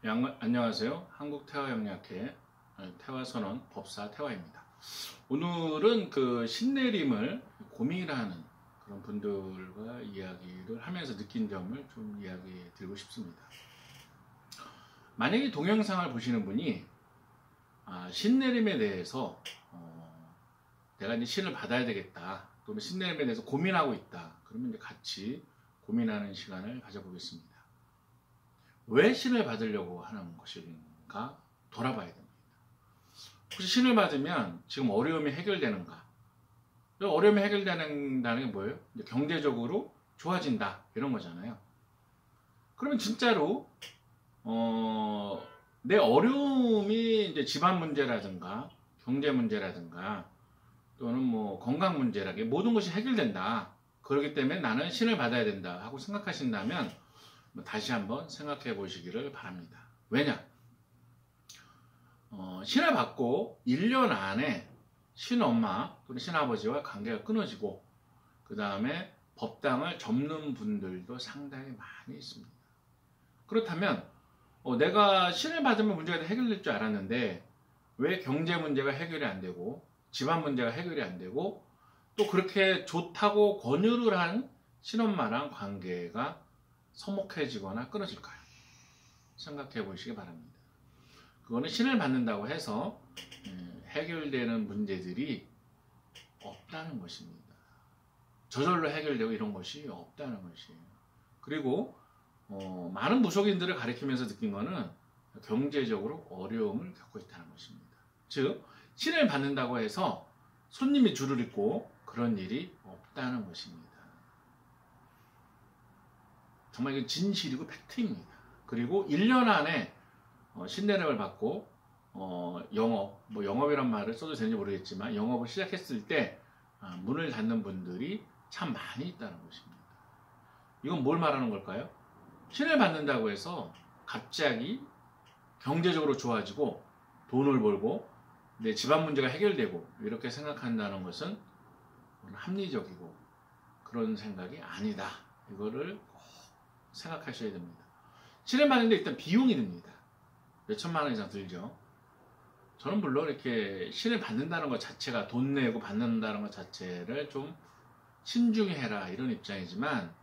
안녕하세요. 한국태화영리학회 태화선언 법사 태화입니다. 오늘은 그 신내림을 고민하는 그런 분들과 이야기를 하면서 느낀 점을 좀 이야기 드리고 싶습니다. 만약에 동영상을 보시는 분이 신내림에 대해서 내가 이제 신을 받아야 되겠다, 또는 신내림에 대해서 고민하고 있다, 그러면 이제 같이 고민하는 시간을 가져보겠습니다. 왜 신을 받으려고 하는 것인가 돌아봐야 됩니다. 혹시 신을 받으면 지금 어려움이 해결되는가? 어려움이 해결되는다는 게 뭐예요? 이제 경제적으로 좋아진다, 이런 거잖아요. 그러면 진짜로 내 어려움이 이제 집안 문제라든가 경제 문제라든가 또는 뭐 건강 문제라든가 모든 것이 해결된다, 그렇기 때문에 나는 신을 받아야 된다 하고 생각하신다면 다시 한번 생각해 보시기를 바랍니다. 왜냐? 신을 받고 1년 안에 신엄마 또는 신아버지와 관계가 끊어지고 그 다음에 법당을 접는 분들도 상당히 많이 있습니다. 그렇다면 내가 신을 받으면 문제가 해결될 줄 알았는데 왜 경제 문제가 해결이 안 되고 집안 문제가 해결이 안 되고 또 그렇게 좋다고 권유를 한 신엄마랑 관계가 서먹해지거나 끊어질까요? 생각해 보시기 바랍니다. 그거는 신을 받는다고 해서 해결되는 문제들이 없다는 것입니다. 저절로 해결되고 이런 것이 없다는 것이에요. 그리고 많은 무속인들을 가리키면서 느낀 거는 경제적으로 어려움을 겪고 있다는 것입니다. 즉 신을 받는다고 해서 손님이 줄을 잇고 그런 일이 없다는 것입니다. 정말 이게 진실이고 팩트입니다. 그리고 1년 안에 신내림을 받고 영업이란 말을 써도 되는지 모르겠지만 영업을 시작했을 때 문을 닫는 분들이 참 많이 있다는 것입니다. 이건 뭘 말하는 걸까요? 신을 받는다고 해서 갑자기 경제적으로 좋아지고 돈을 벌고 내 집안 문제가 해결되고 이렇게 생각한다는 것은 합리적이고 그런 생각이 아니다. 이거를 생각하셔야 됩니다. 신을 받는데 일단 비용이 듭니다. 몇 천만 원 이상 들죠. 저는 물론 이렇게 신을 받는다는 것 자체가 돈 내고 받는다는 것 자체를 좀 신중히 해라, 이런 입장이지만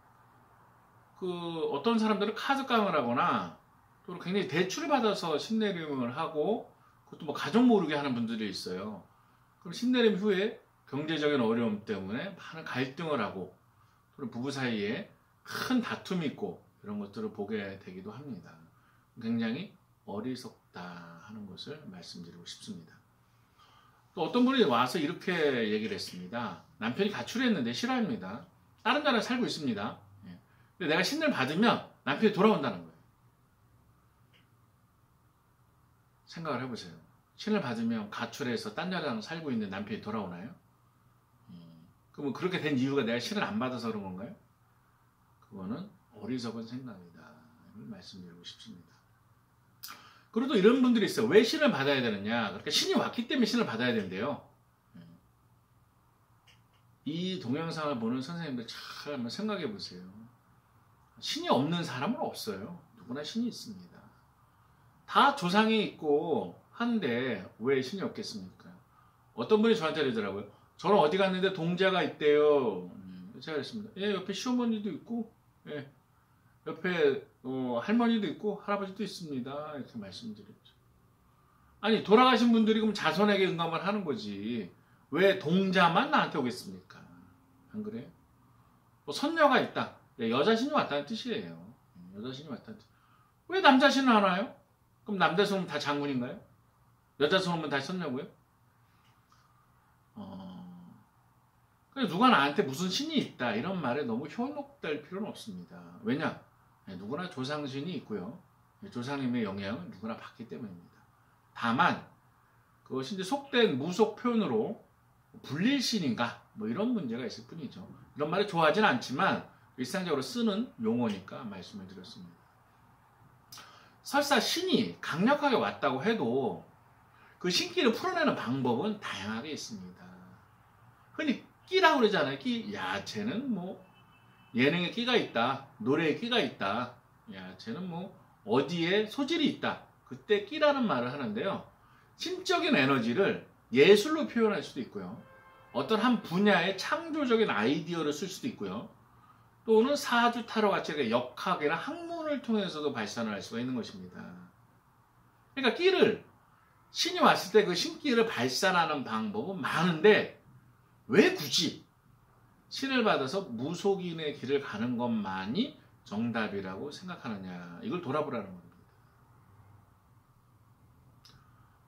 어떤 사람들은 카드깡을 하거나 또 굉장히 대출을 받아서 신내림을 하고 그것도 뭐 가족 모르게 하는 분들이 있어요. 그럼 신내림 후에 경제적인 어려움 때문에 많은 갈등을 하고 또는 부부 사이에 큰 다툼이 있고 이런 것들을 보게 되기도 합니다. 굉장히 어리석다 하는 것을 말씀드리고 싶습니다. 또 어떤 분이 와서 이렇게 얘기를 했습니다. 남편이 가출했는데 싫어합니다. 다른 나라에 살고 있습니다. 근데 내가 신을 받으면 남편이 돌아온다는 거예요. 생각을 해보세요. 신을 받으면 가출해서 딴 나라랑 살고 있는 남편이 돌아오나요? 그러면 그렇게 된 이유가 내가 신을 안 받아서 그런 건가요? 그거는 어리석은 생각이다, 말씀드리고 싶습니다. 그리고 또 이런 분들이 있어요. 왜 신을 받아야 되느냐? 그러니까 신이 왔기 때문에 신을 받아야 된대요. 이 동영상을 보는 선생님들 잘 한번 생각해 보세요. 신이 없는 사람은 없어요. 누구나 신이 있습니다. 다 조상이 있고 한데 왜 신이 없겠습니까? 어떤 분이 저한테 그러더라고요. 저는 어디 갔는데 동자가 있대요. 제가 그랬습니다. 예, 옆에 시어머니도 있고, 예, 옆에 할머니도 있고 할아버지도 있습니다. 이렇게 말씀드렸죠. 아니, 돌아가신 분들이 그럼 자손에게 응감을 하는 거지 왜 동자만 나한테 오겠습니까? 안 그래요? 뭐 선녀가 있다, 여자 신이 왔다는 뜻이에요. 여자 신이 왔다는 뜻. 왜 남자 신은 안 와요? 그럼 남자 손은 다 장군인가요? 여자 손은 다 선녀고요? 누가 나한테 무슨 신이 있다 이런 말에 너무 현혹될 필요는 없습니다. 왜냐? 누구나 조상신이 있고요. 조상님의 영향을 누구나 받기 때문입니다. 다만 그것이 이제 속된 무속 표현으로 불릴신인가 뭐 이런 문제가 있을 뿐이죠. 이런 말을 좋아하진 않지만 일상적으로 쓰는 용어니까 말씀을 드렸습니다. 설사 신이 강력하게 왔다고 해도 그 신기를 풀어내는 방법은 다양하게 있습니다. 흔히 끼라고 그러잖아요. 끼. 야, 쟤는 뭐 예능에 끼가 있다, 노래에 끼가 있다, 야, 쟤는 뭐 어디에 소질이 있다. 그때 끼라는 말을 하는데요. 신적인 에너지를 예술로 표현할 수도 있고요. 어떤 한 분야의 창조적인 아이디어를 쓸 수도 있고요. 또는 사주 타로 같이 역학이나 학문을 통해서도 발산을 할 수가 있는 것입니다. 그러니까 끼를 신이 왔을 때 그 신기를 발산하는 방법은 많은데 왜 굳이 신을 받아서 무속인의 길을 가는 것만이 정답이라고 생각하느냐. 이걸 돌아보라는 겁니다.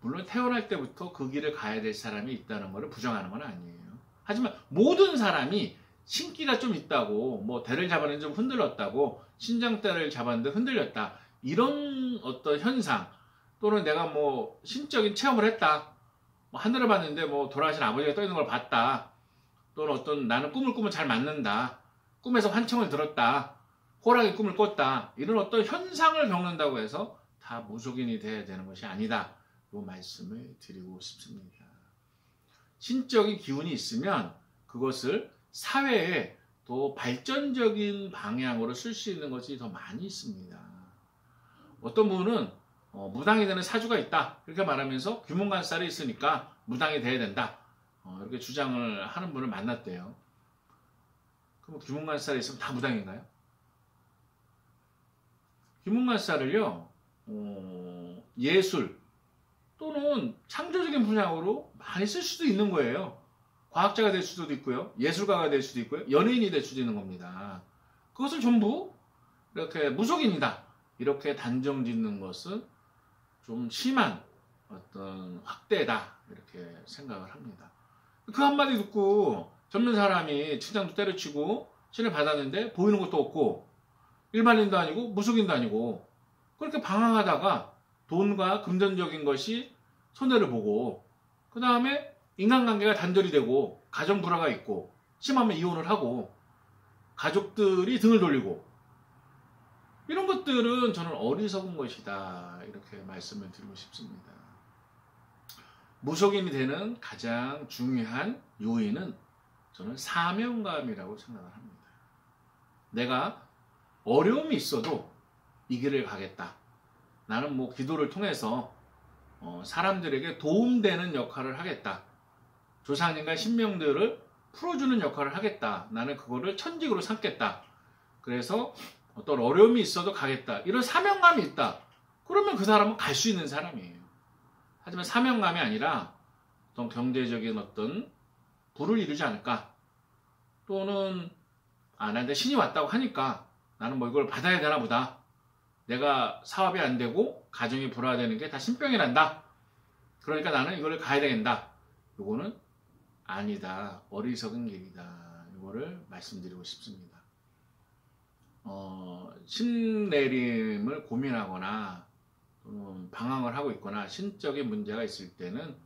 물론 태어날 때부터 그 길을 가야 될 사람이 있다는 것을 부정하는 건 아니에요. 하지만 모든 사람이 신기가 좀 있다고, 뭐 대를 잡았는데 좀 흔들렸다고, 신장대를 잡았는데 흔들렸다, 이런 어떤 현상, 또는 내가 뭐 신적인 체험을 했다, 뭐 하늘을 봤는데 뭐 돌아가신 아버지가 떠 있는 걸 봤다, 또는 어떤 나는 꿈을 꾸면 잘 맞는다, 꿈에서 환청을 들었다, 호랑이 꿈을 꿨다, 이런 어떤 현상을 겪는다고 해서 다 무속인이 돼야 되는 것이 아니다, 이 말씀을 드리고 싶습니다. 신적인 기운이 있으면 그것을 사회에 더 발전적인 방향으로 쓸 수 있는 것이 더 많이 있습니다. 어떤 분은 무당이 되는 사주가 있다, 이렇게 말하면서 귀문관살이 있으니까 무당이 돼야 된다, 이렇게 주장을 하는 분을 만났대요. 그럼 귀문관살이 있으면 다 무당인가요? 귀문관살을요, 예술 또는 창조적인 분야로 많이 쓸 수도 있는 거예요. 과학자가 될 수도 있고요, 예술가가 될 수도 있고요, 연예인이 될 수도 있는 겁니다. 그것을 전부 이렇게 무속인이다, 이렇게 단정 짓는 것은 좀 심한 어떤 확대다, 이렇게 생각을 합니다. 그 한마디 듣고 젊은 사람이 춘장도 때려치고 신을 받았는데 보이는 것도 없고 일반인도 아니고 무속인도 아니고 그렇게 방황하다가 돈과 금전적인 것이 손해를 보고, 그 다음에 인간관계가 단절이 되고 가정 불화가 있고 심하면 이혼을 하고 가족들이 등을 돌리고, 이런 것들은 저는 어리석은 것이다, 이렇게 말씀을 드리고 싶습니다. 무속인이 되는 가장 중요한 요인은 저는 사명감이라고 생각을 합니다. 내가 어려움이 있어도 이 길을 가겠다, 나는 뭐 기도를 통해서 사람들에게 도움되는 역할을 하겠다, 조상님과 신명들을 풀어주는 역할을 하겠다, 나는 그거를 천직으로 삼겠다, 그래서 어떤 어려움이 있어도 가겠다, 이런 사명감이 있다, 그러면 그 사람은 갈 수 있는 사람이에요. 하지만 사명감이 아니라 어떤 경제적인 어떤 부를 이루지 않을까, 또는 나한테 신이 왔다고 하니까 나는 뭐 이걸 받아야 되나 보다, 내가 사업이 안 되고 가정이 불화되는 게 다 신병이 난다, 그러니까 나는 이걸 가야 되겠다, 이거는 아니다, 어리석은 길이다, 이거를 말씀드리고 싶습니다. 신내림을 고민하거나 또는 방황을 하고 있거나 신적인 문제가 있을 때는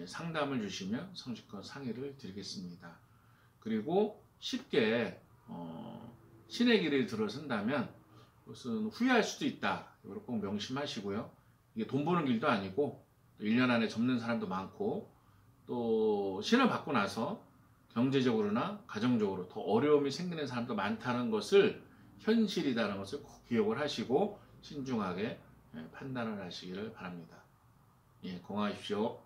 상담을 주시면 성실껏 상의를 드리겠습니다. 그리고 쉽게 신의 길을 들어선다면 그것은 후회할 수도 있다, 이걸 꼭 명심하시고요. 이게 돈 버는 길도 아니고 1년 안에 접는 사람도 많고, 또 신을 받고 나서 경제적으로나 가정적으로 더 어려움이 생기는 사람도 많다는 것을, 현실이라는 것을 꼭 기억을 하시고 신중하게 판단을 하시기를 바랍니다. 예, 건강하십시오.